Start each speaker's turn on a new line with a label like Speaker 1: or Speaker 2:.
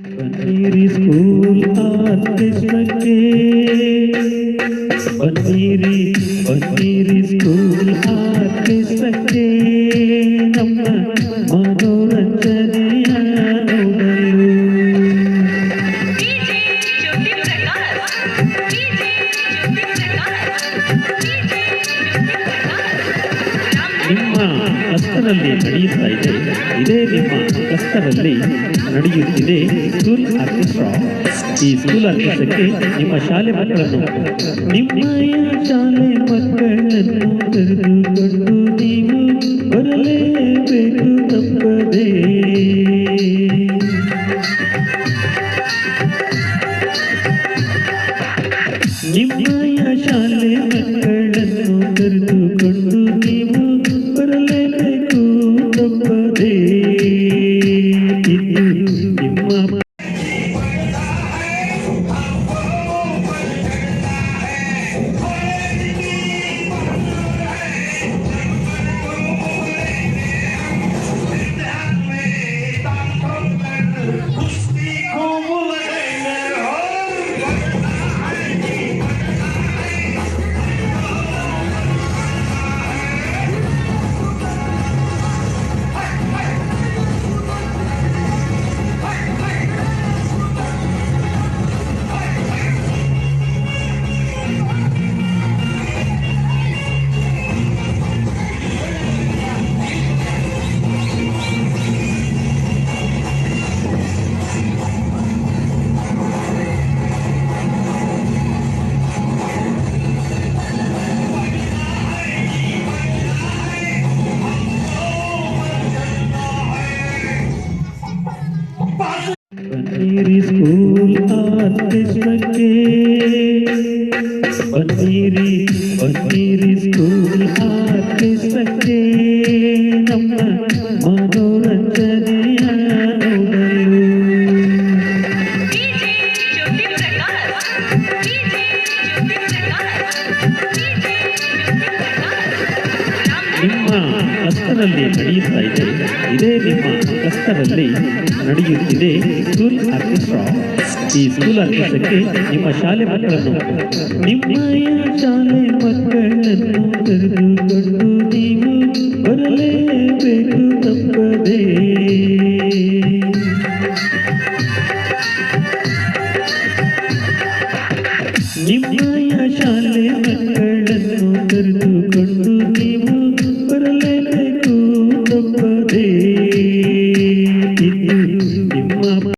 Speaker 1: ಬನ್ನಿರಿ ಸ್ಕೂಲ್ ಆರ್ಕೆಸ್ಟ್ರಾಕ್ಕೆ ಬನ್ನಿರಿ ಸ್ಕೂಲ್ ಆರ್ಕೆಸ್ಟ್ರಾಕ್ಕೆ ನಮ್ಮ ಮನೋರಂಜನೆಯ ನೋಡಲು ನಿಮ್ಮ ಕ್ಲಸ್ಟರಲ್ಲಿ ನಡೆಯುತ್ತಾ ಇದೆ. ಇದೇ ನಿಮ್ಮ ಕ್ಲಸ್ಟರಲ್ಲಿ ನಡೆಯುತ್ತಿದೆ ಸ್ಕೂಲ್ ಆರ್ಕೆಸ್ಟ್ರಾ. ಈ ಸ್ಕೂಲ್ ಆರ್ಕೆಸ್ಟ್ರಾಕ್ಕೆ ನಿಮ್ಮ ಶಾಲೆ ಮಕ್ಕಳನ್ನು ಕರೆದುಕೊಂಡು ನೀವು ಬರಲೇಬೇಕು ತಪ್ಪದೇ. ನಿಮ್ಮಯ ಶಾಲೆ ಮಕ್ಕಳನ್ನು ಕರೆದುಕೊಂಡು ನೀವು ಬರಲೇಬೇಕು ತಪ್ಪದೇ. ಇದು ನಿಮ್ಮ ಬನ್ನಿರಿ ಸ್ಕೂಲ್ ಆರ್ಕೆಸ್ಟ್ರಾಕ್ಕೆ ಬನ್ನಿರಿ ಸ್ಕೂಲ್ ಆರ್ಕೆಸ್ಟ್ರಾಕ್ಕೆ ನಮ್ಮ ಮನೋರಂಜನೆಯ ನೋಡಲು ನಿಮ್ಮ ಕ್ಲಸ್ಟರಲ್ಲಿ ನಡೆಯುತ್ತಾ ಇದೆ. ಇದೇ ನಿಮ್ಮ ಕ್ಲಸ್ಟರಲ್ಲಿ ನಡೆಯುತ್ತಿದೆ ಸ್ಕೂಲ್ ಆರ್ಕೆಸ್ಟ್ರಾ. ಈ ಸ್ಕೂಲ್ ಆರ್ಕೆಸ್ಟ್ರಾಕ್ಕೆ ನಿಮ್ಮ ಶಾಲೆ ಮಕ್ಕಳನ್ನು ಕರೆದುಕೊಂಡು ನೀವು ಬರಲೇಬೇಕು ತಪ್ಪದೇ.